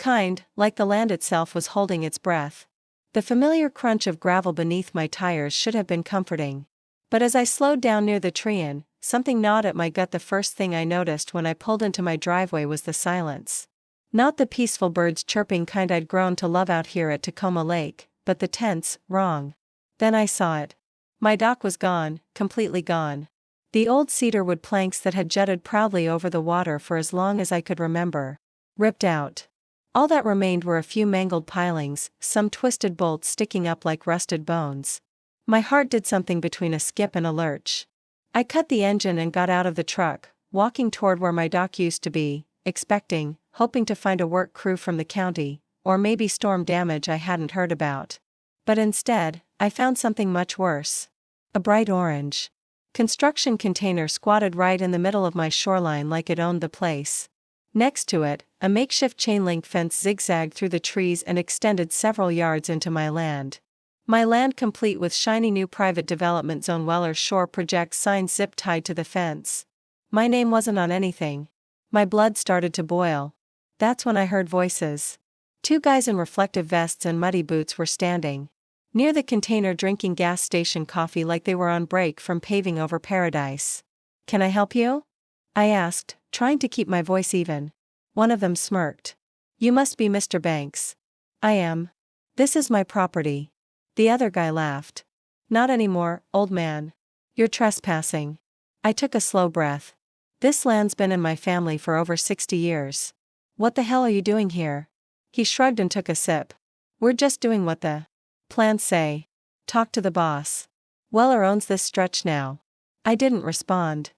kind, like the land itself was holding its breath. The familiar crunch of gravel beneath my tires should have been comforting. But as I slowed down near the tree, something gnawed at my gut. The first thing I noticed when I pulled into my driveway was the silence. Not the peaceful birds chirping kind I'd grown to love out here at Tacoma Lake, but the tense, wrong. Then I saw it. My dock was gone, completely gone. The old cedar wood planks that had jutted proudly over the water for as long as I could remember. Ripped out. All that remained were a few mangled pilings, some twisted bolts sticking up like rusted bones. My heart did something between a skip and a lurch. I cut the engine and got out of the truck, walking toward where my dock used to be, hoping to find a work crew from the county, or maybe storm damage I hadn't heard about. But instead, I found something much worse. A bright orange construction container squatted right in the middle of my shoreline like it owned the place. Next to it, a makeshift chain-link fence zigzagged through the trees and extended several yards into my land. My land complete with shiny new private development zone Weller Shore Project sign zip-tied to the fence. My name wasn't on anything. My blood started to boil. That's when I heard voices. 2 guys in reflective vests and muddy boots were standing near the container drinking gas station coffee like they were on break from paving over paradise. "Can I help you?" I asked, trying to keep my voice even. One of them smirked. "You must be Mr. Banks." "I am. This is my property." The other guy laughed. "Not anymore, old man. You're trespassing." I took a slow breath. This land's been in my family for over 60 years. "What the hell are you doing here?" He shrugged and took a sip. "We're just doing what the plans say. Talk to the boss. Weller owns this stretch now." I didn't respond.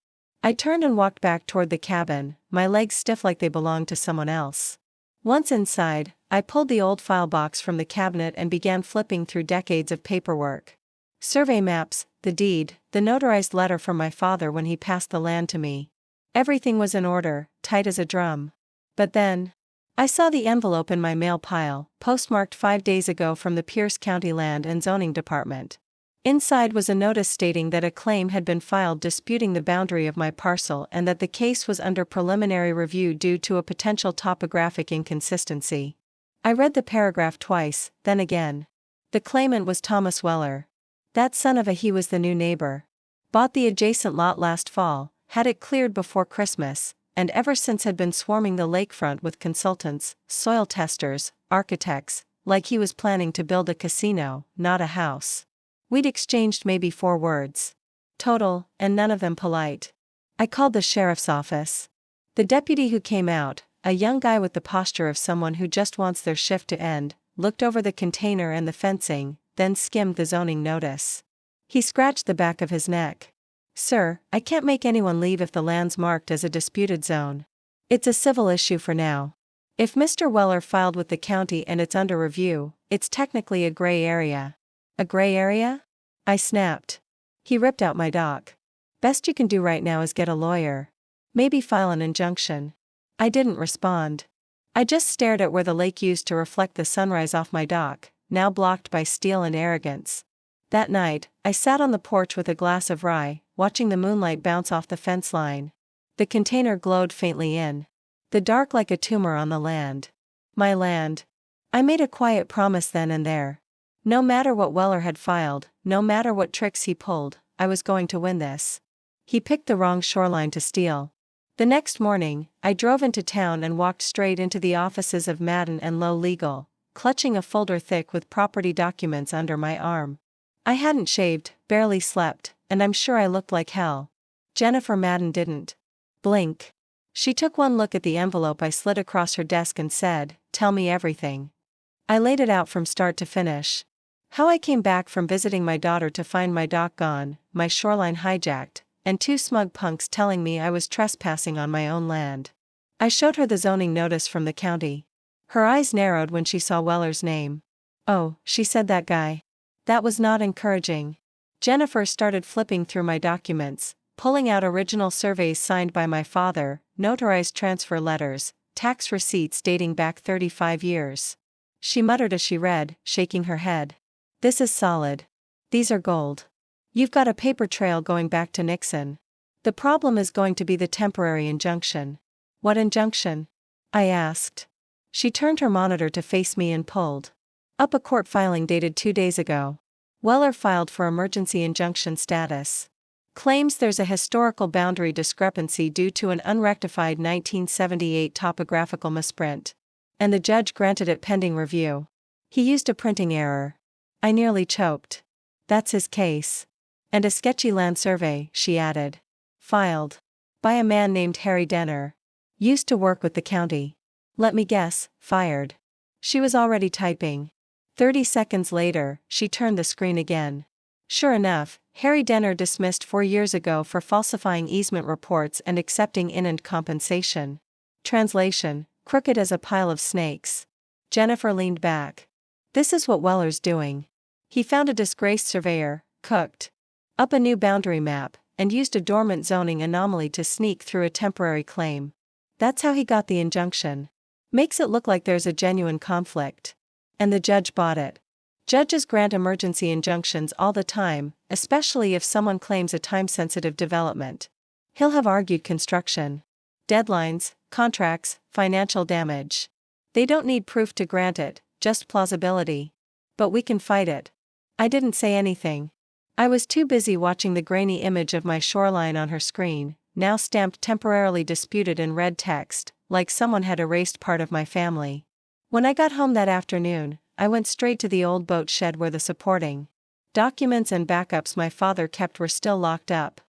I turned and walked back toward the cabin, my legs stiff like they belonged to someone else. Once inside, I pulled the old file box from the cabinet and began flipping through decades of paperwork. Survey maps, the deed, the notarized letter from my father when he passed the land to me. Everything was in order, tight as a drum. But then, I saw the envelope in my mail pile, postmarked 5 days ago from the Pierce County Land and Zoning Department. Inside was a notice stating that a claim had been filed disputing the boundary of my parcel and that the case was under preliminary review due to a potential topographic inconsistency. I read the paragraph twice, then again. The claimant was Thomas Weller. That son of a he was the new neighbor. Bought the adjacent lot last fall, had it cleared before Christmas, and ever since had been swarming the lakefront with consultants, soil testers, architects, like he was planning to build a casino, not a house. We'd exchanged maybe 4 words. Total, and none of them polite. I called the sheriff's office. The deputy who came out, a young guy with the posture of someone who just wants their shift to end, looked over the container and the fencing, then skimmed the zoning notice. He scratched the back of his neck. "Sir, I can't make anyone leave if the land's marked as a disputed zone. It's a civil issue for now. If Mr. Weller filed with the county and it's under review, it's technically a gray area." "A gray area?" I snapped. He ripped out my doc. "Best you can do right now is get a lawyer. Maybe file an injunction." I didn't respond. I just stared at where the lake used to reflect the sunrise off my dock, now blocked by steel and arrogance. That night, I sat on the porch with a glass of rye, watching the moonlight bounce off the fence line. The container glowed faintly in the dark like a tumor on the land. My land. I made a quiet promise then and there. No matter what Weller had filed, no matter what tricks he pulled, I was going to win this. He picked the wrong shoreline to steal. The next morning, I drove into town and walked straight into the offices of Madden and Lowe Legal, clutching a folder thick with property documents under my arm. I hadn't shaved, barely slept, and I'm sure I looked like hell. Jennifer Madden didn't blink. She took one look at the envelope I slid across her desk and said, "Tell me everything." I laid it out from start to finish. How I came back from visiting my daughter to find my dock gone, my shoreline hijacked, and 2 smug punks telling me I was trespassing on my own land. I showed her the zoning notice from the county. Her eyes narrowed when she saw Weller's name. "Oh," she said, "that guy." That was not encouraging. Jennifer started flipping through my documents, pulling out original surveys signed by my father, notarized transfer letters, tax receipts dating back 35 years. She muttered as she read, shaking her head. "This is solid. These are gold. You've got a paper trail going back to Nixon. The problem is going to be the temporary injunction." "What injunction?" I asked. She turned her monitor to face me and pulled up a court filing dated 2 days ago. Weller filed for emergency injunction status. Claims there's a historical boundary discrepancy due to an unrectified 1978 topographical misprint. And the judge granted it pending review. He used a printing error. I nearly choked. That's his case. And a sketchy land survey, she added. Filed. By a man named Harry Denner. Used to work with the county. Let me guess, fired. She was already typing. 30 seconds later, she turned the screen again. Sure enough, Harry Denner dismissed 4 years ago for falsifying easement reports and accepting in-kind compensation. Translation: crooked as a pile of snakes. Jennifer leaned back. This is what Weller's doing. He found a disgraced surveyor, cooked up a new boundary map, and used a dormant zoning anomaly to sneak through a temporary claim. That's how he got the injunction. Makes it look like there's a genuine conflict. And the judge bought it. Judges grant emergency injunctions all the time, especially if someone claims a time-sensitive development. He'll have argued construction, deadlines, contracts, financial damage. They don't need proof to grant it, just plausibility. But we can fight it. I didn't say anything. I was too busy watching the grainy image of my shoreline on her screen, now stamped temporarily disputed in red text, like someone had erased part of my family. When I got home that afternoon, I went straight to the old boat shed where the supporting documents and backups my father kept were still locked up.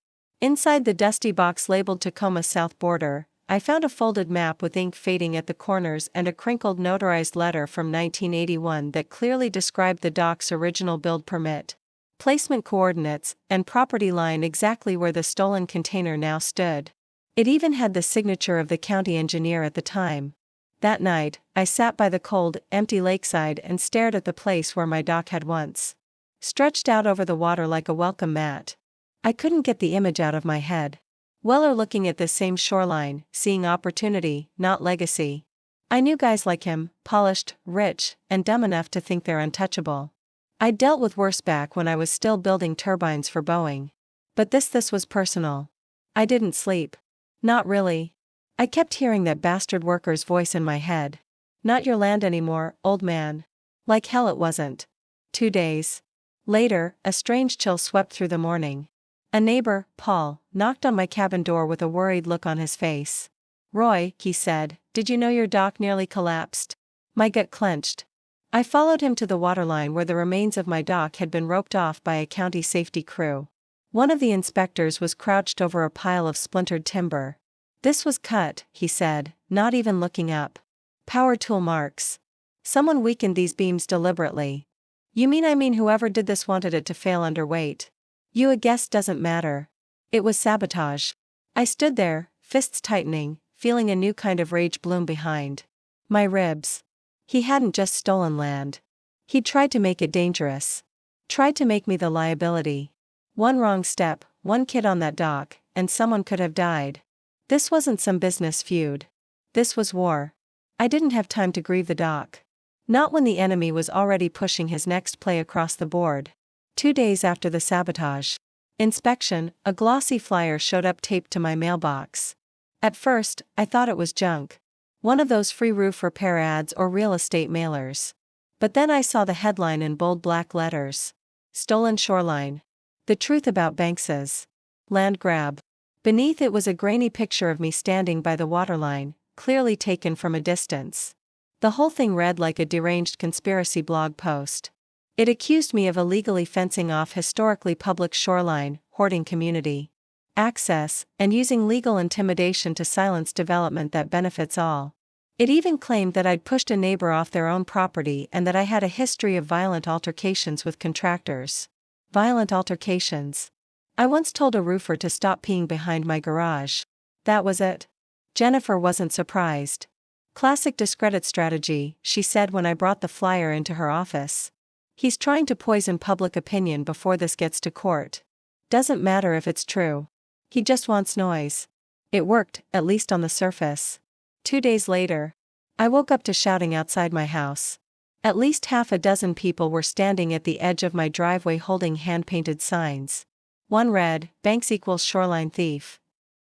Inside the dusty box labeled Tacoma South Border, I found a folded map with ink fading at the corners and a crinkled notarized letter from 1981 that clearly described the dock's original build permit, placement coordinates, and property line exactly where the stolen container now stood. It even had the signature of the county engineer at the time. That night, I sat by the cold, empty lakeside and stared at the place where my dock had once stretched out over the water like a welcome mat. I couldn't get the image out of my head. Weller looking at this same shoreline, seeing opportunity, not legacy. I knew guys like him, polished, rich, and dumb enough to think they're untouchable. I'd dealt with worse back when I was still building turbines for Boeing. But this was personal. I didn't sleep. Not really. I kept hearing that bastard worker's voice in my head. Not your land anymore, old man. Like hell it wasn't. 2 days later, a strange chill swept through the morning. A neighbor, Paul, knocked on my cabin door with a worried look on his face. Roy, he said, did you know your dock nearly collapsed? My gut clenched. I followed him to the waterline where the remains of my dock had been roped off by a county safety crew. One of the inspectors was crouched over a pile of splintered timber. This was cut, he said, not even looking up. Power tool marks. Someone weakened these beams deliberately. You mean whoever did this wanted it to fail under weight. You a guess doesn't matter. It was sabotage. I stood there, fists tightening, feeling a new kind of rage bloom behind my ribs. He hadn't just stolen land. He'd tried to make it dangerous. Tried to make me the liability. One wrong step, one kid on that dock, and someone could have died. This wasn't some business feud. This was war. I didn't have time to grieve the dock. Not when the enemy was already pushing his next play across the board. 2 days after the sabotage inspection, a glossy flyer showed up taped to my mailbox. At first, I thought it was junk. One of those free roof repair ads or real estate mailers. But then I saw the headline in bold black letters. Stolen shoreline. The truth about Banks's land grab. Beneath it was a grainy picture of me standing by the waterline, clearly taken from a distance. The whole thing read like a deranged conspiracy blog post. It accused me of illegally fencing off historically public shoreline, hoarding community access, and using legal intimidation to silence development that benefits all. It even claimed that I'd pushed a neighbor off their own property and that I had a history of violent altercations with contractors. Violent altercations. I once told a roofer to stop peeing behind my garage. That was it. Jennifer wasn't surprised. Classic discredit strategy, she said when I brought the flyer into her office. He's trying to poison public opinion before this gets to court. Doesn't matter if it's true. He just wants noise. It worked, at least on the surface. 2 days later, I woke up to shouting outside my house. At least half a dozen people were standing at the edge of my driveway holding hand-painted signs. One read, Banks equals shoreline thief.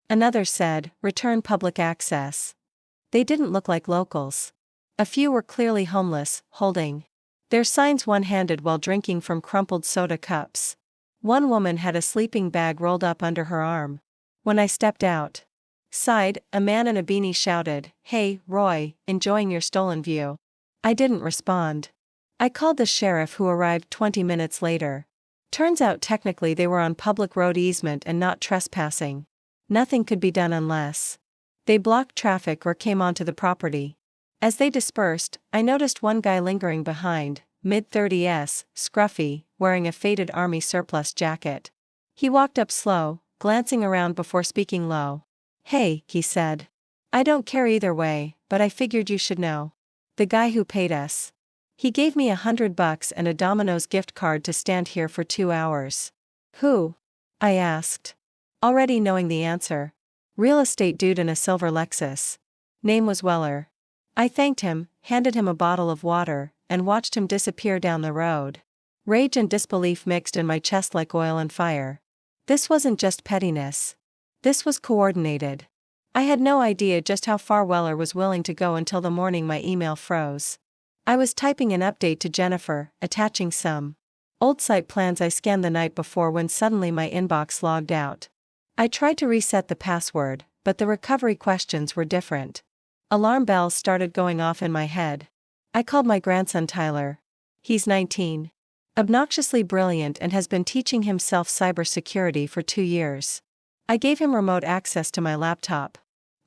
Another said, return public access. They didn't look like locals. A few were clearly homeless, holding their signs one-handed while drinking from crumpled soda cups. One woman had a sleeping bag rolled up under her arm. When I stepped outside, a man in a beanie shouted, "Hey, Roy, enjoying your stolen view?" I didn't respond. I called the sheriff, who arrived 20 minutes later. Turns out technically they were on public road easement and not trespassing. Nothing could be done unless they blocked traffic or came onto the property. As they dispersed, I noticed one guy lingering behind, mid-30s, scruffy, wearing a faded army surplus jacket. He walked up slow, glancing around before speaking low. "Hey," he said. "I don't care either way, but I figured you should know. The guy who paid us. He gave me $100 and a Domino's gift card to stand here for 2 hours." "Who?" I asked, already knowing the answer. "Real estate dude in a silver Lexus. Name was Weller." I thanked him, handed him a bottle of water, and watched him disappear down the road. Rage and disbelief mixed in my chest like oil and fire. This wasn't just pettiness. This was coordinated. I had no idea just how far Weller was willing to go until the morning my email froze. I was typing an update to Jennifer, attaching some old site plans I scanned the night before, when suddenly my inbox logged out. I tried to reset the password, but the recovery questions were different. Alarm bells started going off in my head. I called my grandson Tyler. He's 19. Obnoxiously brilliant and has been teaching himself cybersecurity for 2 years. I gave him remote access to my laptop.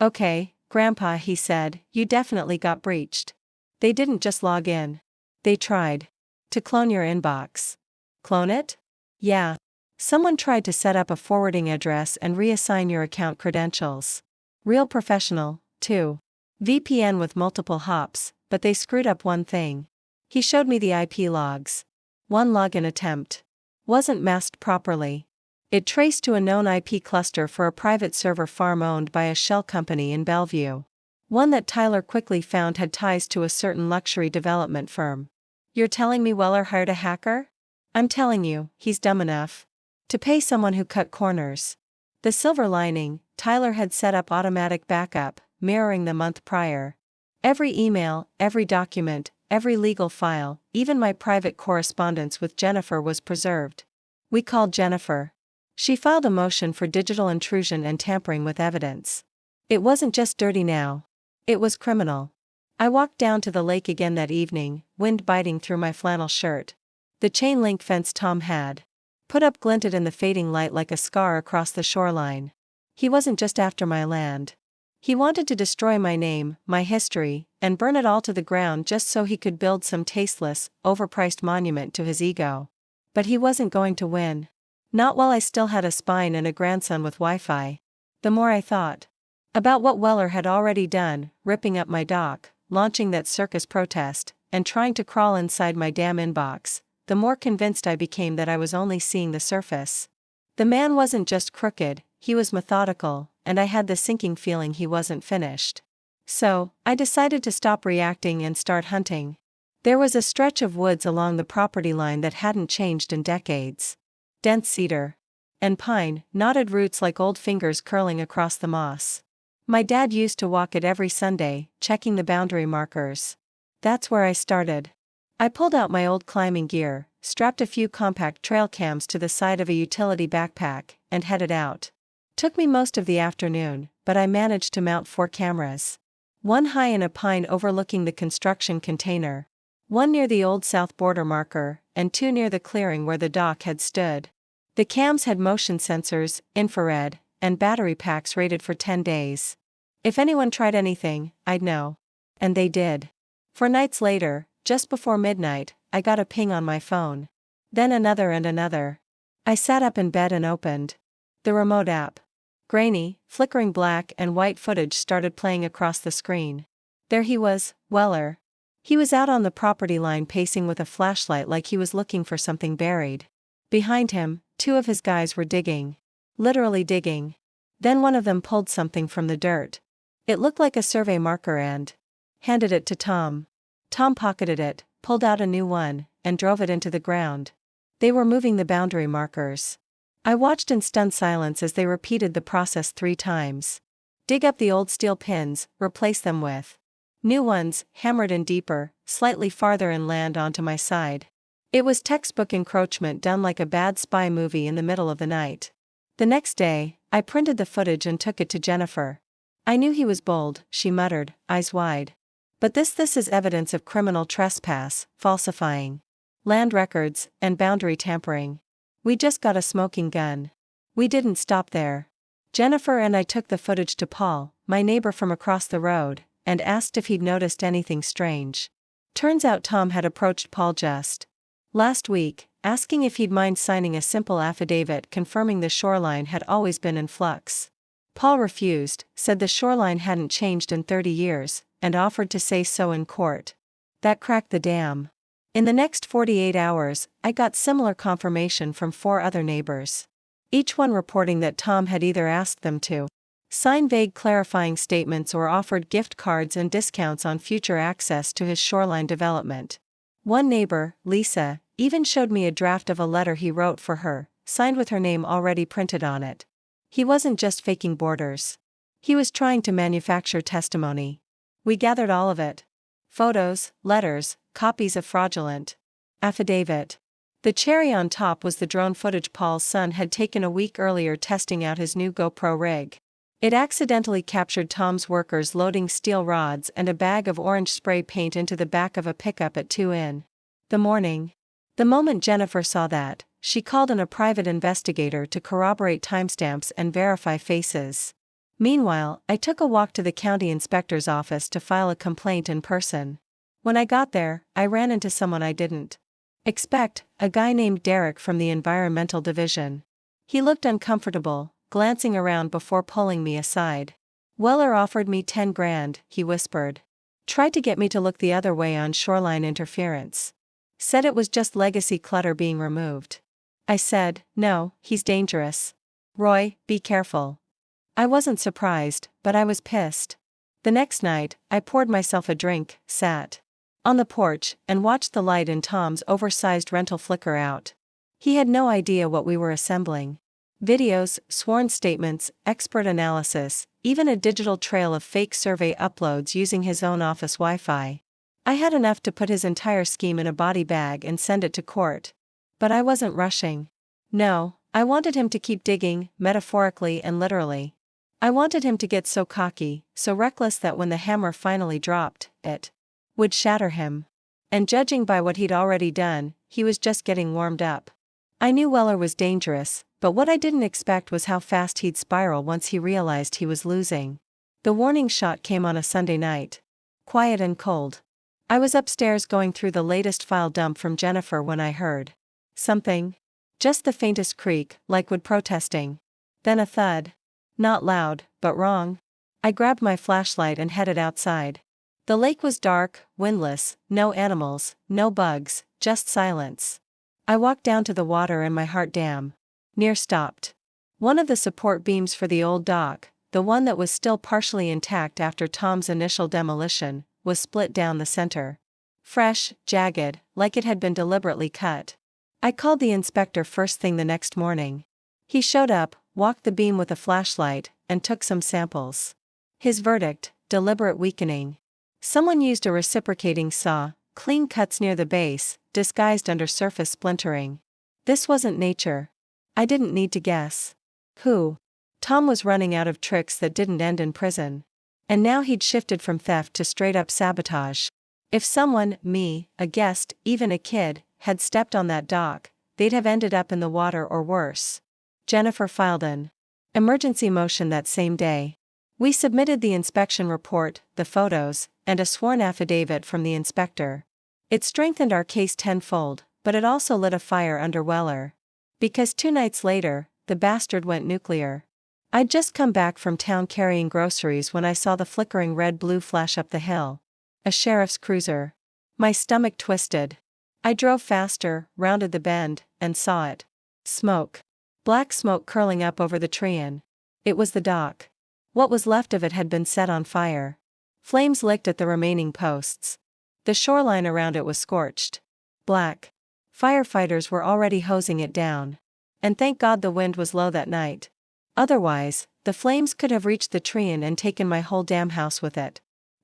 "Okay, Grandpa," he said, "you definitely got breached. They didn't just log in. They tried to clone your inbox." "Clone it?" "Yeah. Someone tried to set up a forwarding address and reassign your account credentials. Real professional, too. VPN with multiple hops, but they screwed up one thing." He showed me the IP logs. One login attempt wasn't masked properly. It traced to a known IP cluster for a private server farm owned by a shell company in Bellevue. One that Tyler quickly found had ties to a certain luxury development firm. "You're telling me Weller hired a hacker?" "I'm telling you, he's dumb enough to pay someone who cut corners." The silver lining, Tyler had set up automatic backup, mirroring the month prior. Every email, every document, every legal file, even my private correspondence with Jennifer was preserved. We called Jennifer. She filed a motion for digital intrusion and tampering with evidence. It wasn't just dirty now. It was criminal. I walked down to the lake again that evening, wind biting through my flannel shirt. The chain link fence Tom had put up glinted in the fading light like a scar across the shoreline. He wasn't just after my land. He wanted to destroy my name, my history, and burn it all to the ground just so he could build some tasteless, overpriced monument to his ego. But he wasn't going to win. Not while I still had a spine and a grandson with Wi-Fi. The more I thought about what Weller had already done, ripping up my dock, launching that circus protest, and trying to crawl inside my damn inbox, the more convinced I became that I was only seeing the surface. The man wasn't just crooked, he was methodical, and I had the sinking feeling he wasn't finished. So, I decided to stop reacting and start hunting. There was a stretch of woods along the property line that hadn't changed in decades. Dense cedar and pine, knotted roots like old fingers curling across the moss. My dad used to walk it every Sunday, checking the boundary markers. That's where I started. I pulled out my old climbing gear, strapped a few compact trail cams to the side of a utility backpack, and headed out. Took me most of the afternoon, but I managed to mount 4 cameras. One high in a pine overlooking the construction container, one near the old south border marker, and 2 near the clearing where the dock had stood. The cams had motion sensors, infrared, and battery packs rated for 10 days. If anyone tried anything, I'd know. And they did. 4 nights later, just before midnight, I got a ping on my phone. Then another and another. I sat up in bed and opened the remote app. Grainy, flickering black and white footage started playing across the screen. There he was, Weller. He was out on the property line pacing with a flashlight like he was looking for something buried. Behind him, 2 of his guys were digging. Literally digging. Then one of them pulled something from the dirt. It looked like a survey marker and handed it to Tom. Tom pocketed it, pulled out a new one, and drove it into the ground. They were moving the boundary markers. I watched in stunned silence as they repeated the process 3 times. Dig up the old steel pins, replace them with New ones, hammered in deeper, slightly farther inland onto my side. It was textbook encroachment done like a bad spy movie in the middle of the night. The next day, I printed the footage and took it to Jennifer. I knew he was bold, she muttered, eyes wide. But this is evidence of criminal trespass, falsifying land records, and boundary tampering. We just got a smoking gun. We didn't stop there. Jennifer and I took the footage to Paul, my neighbor from across the road, and asked if he'd noticed anything strange. Turns out Tom had approached Paul just last week, asking if he'd mind signing a simple affidavit confirming the shoreline had always been in flux. Paul refused, said the shoreline hadn't changed in 30 years, and offered to say so in court. That cracked the dam. In the next 48 hours, I got similar confirmation from 4 other neighbors. Each one reporting that Tom had either asked them to sign vague clarifying statements or offered gift cards and discounts on future access to his shoreline development. One neighbor, Lisa, even showed me a draft of a letter he wrote for her, signed with her name already printed on it. He wasn't just faking borders. He was trying to manufacture testimony. We gathered all of it. Photos, letters, copies of fraudulent affidavit. The cherry on top was the drone footage Paul's son had taken a week earlier testing out his new GoPro rig. It accidentally captured Tom's workers loading steel rods and a bag of orange spray paint into the back of a pickup at 2 in the morning. The moment Jennifer saw that, she called in a private investigator to corroborate timestamps and verify faces. Meanwhile, I took a walk to the county inspector's office to file a complaint in person. When I got there, I ran into someone I didn't expect, a guy named Derek from the Environmental Division. He looked uncomfortable, glancing around before pulling me aside. Weller offered me 10 grand, he whispered. Tried to get me to look the other way on shoreline interference. Said it was just legacy clutter being removed. I said, no, he's dangerous. Roy, be careful. I wasn't surprised, but I was pissed. The next night, I poured myself a drink, sat on the porch, and watched the light in Tom's oversized rental flicker out. He had no idea what we were assembling. Videos, sworn statements, expert analysis, even a digital trail of fake survey uploads using his own office Wi-Fi. I had enough to put his entire scheme in a body bag and send it to court. But I wasn't rushing. No, I wanted him to keep digging, metaphorically and literally. I wanted him to get so cocky, so reckless that when the hammer finally dropped, it would shatter him. And judging by what he'd already done, he was just getting warmed up. I knew Weller was dangerous, but what I didn't expect was how fast he'd spiral once he realized he was losing. The warning shot came on a Sunday night. Quiet and cold. I was upstairs going through the latest file dump from Jennifer when I heard something. Just the faintest creak, like wood protesting. Then a thud. Not loud, but wrong. I grabbed my flashlight and headed outside. The lake was dark, windless, no animals, no bugs, just silence. I walked down to the water and my heart near stopped. One of the support beams for the old dock, the one that was still partially intact after Tom's initial demolition, was split down the center. Fresh, jagged, like it had been deliberately cut. I called the inspector first thing the next morning. He showed up, walked the beam with a flashlight, and took some samples. His verdict, deliberate weakening. Someone used a reciprocating saw, clean cuts near the base, disguised under surface splintering. This wasn't nature. I didn't need to guess. Who? Tom was running out of tricks that didn't end in prison. And now he'd shifted from theft to straight-up sabotage. If someone, me, a guest, even a kid, had stepped on that dock, they'd have ended up in the water or worse. Jennifer filed an emergency motion that same day. We submitted the inspection report, the photos, and a sworn affidavit from the inspector. It strengthened our case tenfold, but it also lit a fire under Weller. Because 2 nights later, the bastard went nuclear. I'd just come back from town carrying groceries when I saw the flickering red-blue flash up the hill. A sheriff's cruiser. My stomach twisted. I drove faster, rounded the bend, and saw it. Smoke. Black smoke curling up over the treein. It was the dock. What was left of it had been set on fire. Flames licked at the remaining posts. The shoreline around it was scorched. Black. Firefighters were already hosing it down. And thank God the wind was low that night. Otherwise, the flames could have reached the treein and taken my whole damn house with it.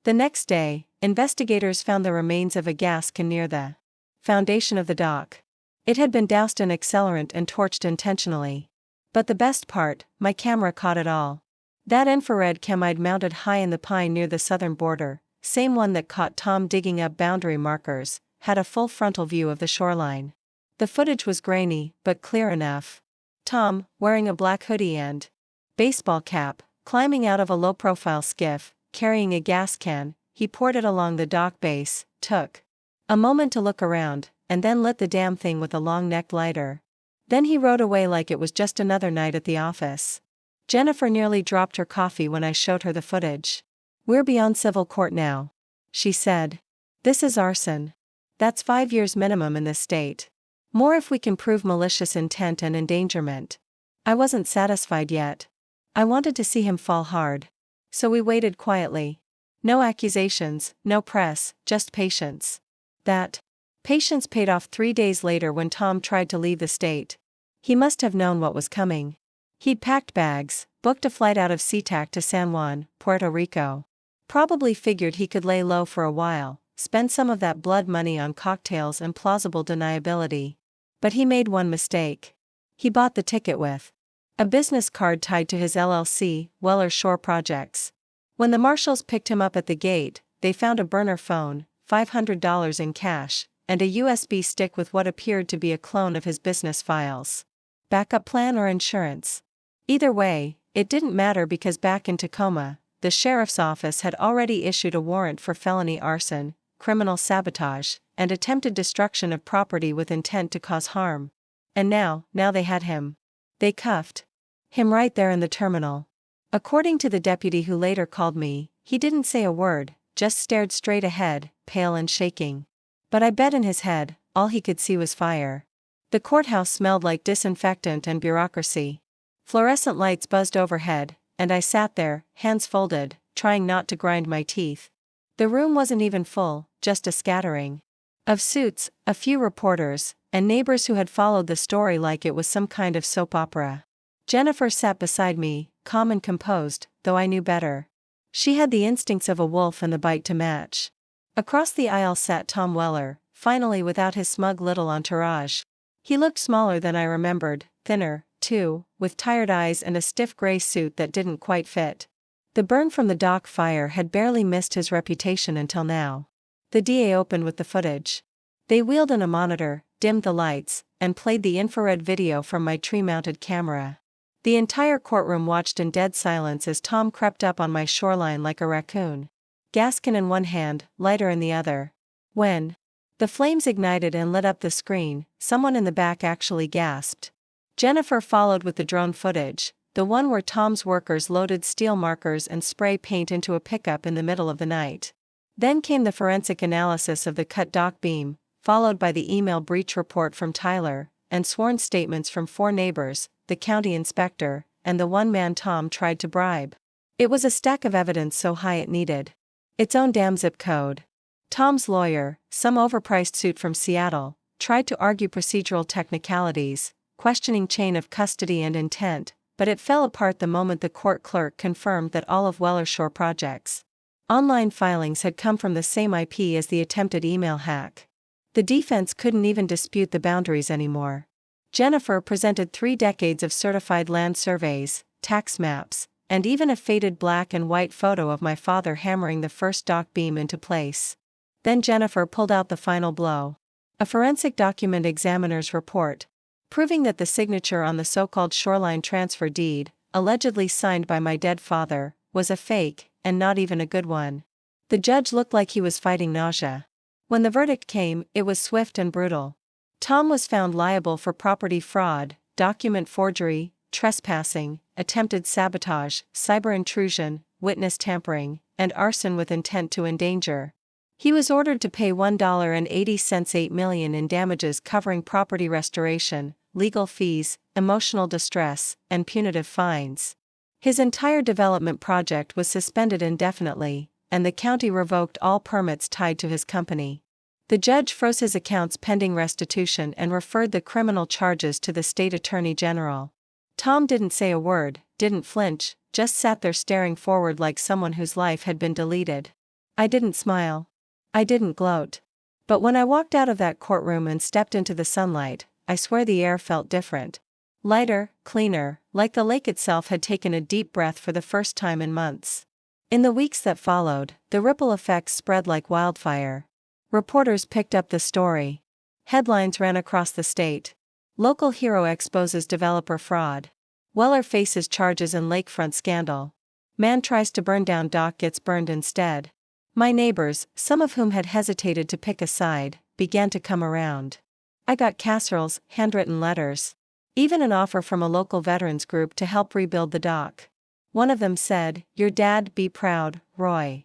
The next day, investigators found the remains of a gas can near the foundation of the dock. It had been doused in accelerant and torched intentionally. But the best part, my camera caught it all. That infrared cam I'd mounted high in the pine near the southern border, same one that caught Tom digging up boundary markers, had a full frontal view of the shoreline. The footage was grainy, but clear enough. Tom, wearing a black hoodie and baseball cap, climbing out of a low-profile skiff, carrying a gas can, he poured it along the dock base, took a moment to look around, and then lit the damn thing with a long-necked lighter. Then he rode away like it was just another night at the office. Jennifer nearly dropped her coffee when I showed her the footage. "We're beyond civil court now," she said. "This is arson. That's 5 years minimum in this state. More if we can prove malicious intent and endangerment." I wasn't satisfied yet. I wanted to see him fall hard. So we waited quietly. No accusations, no press, just patience. That patience paid off 3 days later when Tom tried to leave the state. He must have known what was coming. He'd packed bags, booked a flight out of SeaTac to San Juan, Puerto Rico. Probably figured he could lay low for a while, spend some of that blood money on cocktails and plausible deniability. But he made one mistake. He bought the ticket with a business card tied to his LLC, Weller Shore Projects. When the marshals picked him up at the gate, they found a burner phone, $500 in cash, and a USB stick with what appeared to be a clone of his business files. Backup plan or insurance? Either way, it didn't matter because back in Tacoma, the sheriff's office had already issued a warrant for felony arson, criminal sabotage, and attempted destruction of property with intent to cause harm. And now they had him. They cuffed him right there in the terminal. According to the deputy who later called me, he didn't say a word, just stared straight ahead, pale and shaking. But I bet in his head, all he could see was fire. The courthouse smelled like disinfectant and bureaucracy. Fluorescent lights buzzed overhead, and I sat there, hands folded, trying not to grind my teeth. The room wasn't even full, just a scattering of suits, a few reporters, and neighbors who had followed the story like it was some kind of soap opera. Jennifer sat beside me, calm and composed, though I knew better. She had the instincts of a wolf and the bite to match. Across the aisle sat Tom Weller, finally without his smug little entourage. He looked smaller than I remembered, thinner, too, with tired eyes and a stiff gray suit that didn't quite fit. The burn from the dock fire had barely missed his reputation until now. The DA opened with the footage. They wheeled in a monitor, dimmed the lights, and played the infrared video from my tree-mounted camera. The entire courtroom watched in dead silence as Tom crept up on my shoreline like a raccoon. Gaskin in one hand, lighter in the other. When the flames ignited and lit up the screen, someone in the back actually gasped. Jennifer followed with the drone footage, the one where Tom's workers loaded steel markers and spray paint into a pickup in the middle of the night. Then came the forensic analysis of the cut dock beam, followed by the email breach report from Tyler, and sworn statements from 4 neighbors, the county inspector, and the one man Tom tried to bribe. It was a stack of evidence so high it needed its own damn zip code. Tom's lawyer, some overpriced suit from Seattle, tried to argue procedural technicalities, questioning chain of custody and intent, but it fell apart the moment the court clerk confirmed that all of Weller Shore Projects' online filings had come from the same IP as the attempted email hack. The defense couldn't even dispute the boundaries anymore. Jennifer presented 3 decades of certified land surveys, tax maps, and even a faded black and white photo of my father hammering the first dock beam into place. Then Jennifer pulled out the final blow. A forensic document examiner's report, proving that the signature on the so-called shoreline transfer deed, allegedly signed by my dead father, was a fake, and not even a good one. The judge looked like he was fighting nausea. When the verdict came, it was swift and brutal. Tom was found liable for property fraud, document forgery, trespassing, attempted sabotage, cyber intrusion, witness tampering, and arson with intent to endanger. He was ordered to pay $1.80 $8 million in damages covering property restoration, legal fees, emotional distress, and punitive fines. His entire development project was suspended indefinitely, and the county revoked all permits tied to his company. The judge froze his accounts pending restitution and referred the criminal charges to the state attorney general. Tom didn't say a word, didn't flinch, just sat there staring forward like someone whose life had been deleted. I didn't smile. I didn't gloat. But when I walked out of that courtroom and stepped into the sunlight, I swear the air felt different. Lighter, cleaner, like the lake itself had taken a deep breath for the first time in months. In the weeks that followed, the ripple effects spread like wildfire. Reporters picked up the story. Headlines ran across the state. Local hero exposes developer fraud. Weller faces charges in lakefront scandal. Man tries to burn down dock gets burned instead. My neighbors, some of whom had hesitated to pick a side, began to come around. I got casseroles, handwritten letters. Even an offer from a local veterans group to help rebuild the dock. One of them said, "Your dad, be proud, Roy."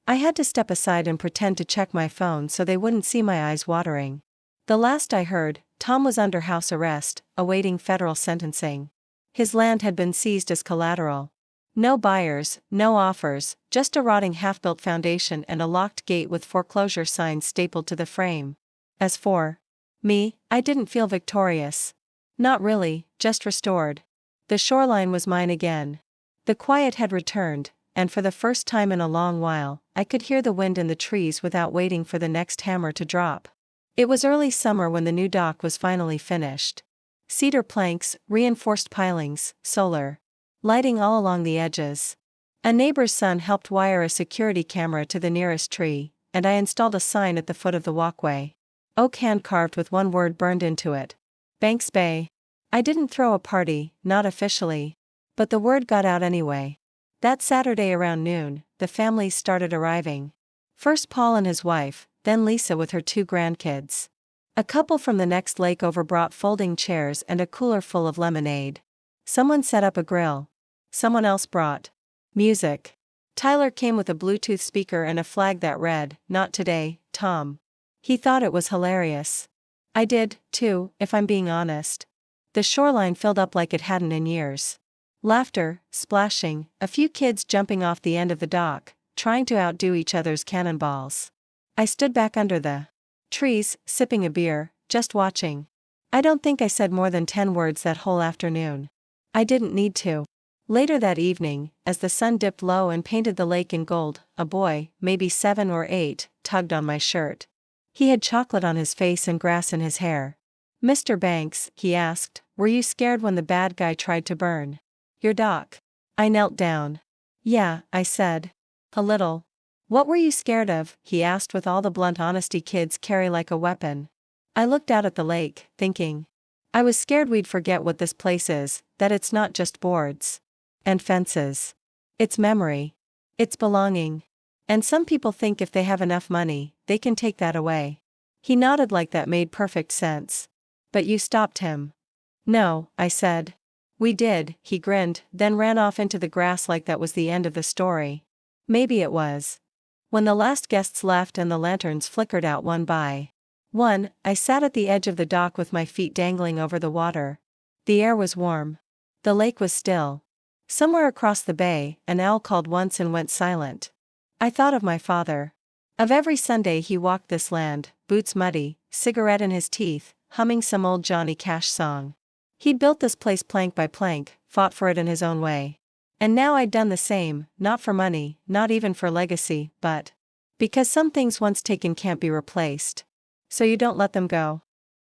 I had to step aside and pretend to check my phone so they wouldn't see my eyes watering. The last I heard, Tom was under house arrest, awaiting federal sentencing. His land had been seized as collateral. No buyers, no offers, just a rotting half-built foundation and a locked gate with foreclosure signs stapled to the frame. As for me, I didn't feel victorious. Not really, just restored. The shoreline was mine again. The quiet had returned, and for the first time in a long while, I could hear the wind in the trees without waiting for the next hammer to drop. It was early summer when the new dock was finally finished. Cedar planks, reinforced pilings, solar lighting all along the edges. A neighbor's son helped wire a security camera to the nearest tree, and I installed a sign at the foot of the walkway. Oak hand-carved with one word burned into it. Banks Bay. I didn't throw a party, not officially. But the word got out anyway. That Saturday around noon, the families started arriving. First Paul and his wife, then Lisa with her 2 grandkids. A couple from the next lake over brought folding chairs and a cooler full of lemonade. Someone set up a grill. Someone else brought music. Tyler came with a Bluetooth speaker and a flag that read, "Not today, Tom." He thought it was hilarious. I did, too, if I'm being honest. The shoreline filled up like it hadn't in years. Laughter, splashing, a few kids jumping off the end of the dock, trying to outdo each other's cannonballs. I stood back under the trees, sipping a beer, just watching. I don't think I said more than 10 words that whole afternoon. I didn't need to. Later that evening, as the sun dipped low and painted the lake in gold, a boy, maybe 7 or 8, tugged on my shirt. He had chocolate on his face and grass in his hair. "Mr. Banks," he asked, "were you scared when the bad guy tried to burn your dock?" I knelt down. "Yeah," I said. "A little." "What were you scared of?" he asked with all the blunt honesty kids carry like a weapon. I looked out at the lake, thinking. I was scared we'd forget what this place is, that it's not just boards and fences. It's memory. It's belonging. And some people think if they have enough money, they can take that away. He nodded like that made perfect sense. "But you stopped him." "No," I said. "We did," he grinned, then ran off into the grass like that was the end of the story. Maybe it was. When the last guests left and the lanterns flickered out one by one, I sat at the edge of the dock with my feet dangling over the water. The air was warm. The lake was still. Somewhere across the bay, an owl called once and went silent. I thought of my father. Of every Sunday he walked this land, boots muddy, cigarette in his teeth, humming some old Johnny Cash song. He'd built this place plank by plank, fought for it in his own way. And now I'd done the same, not for money, not even for legacy, but because some things once taken can't be replaced. So you don't let them go.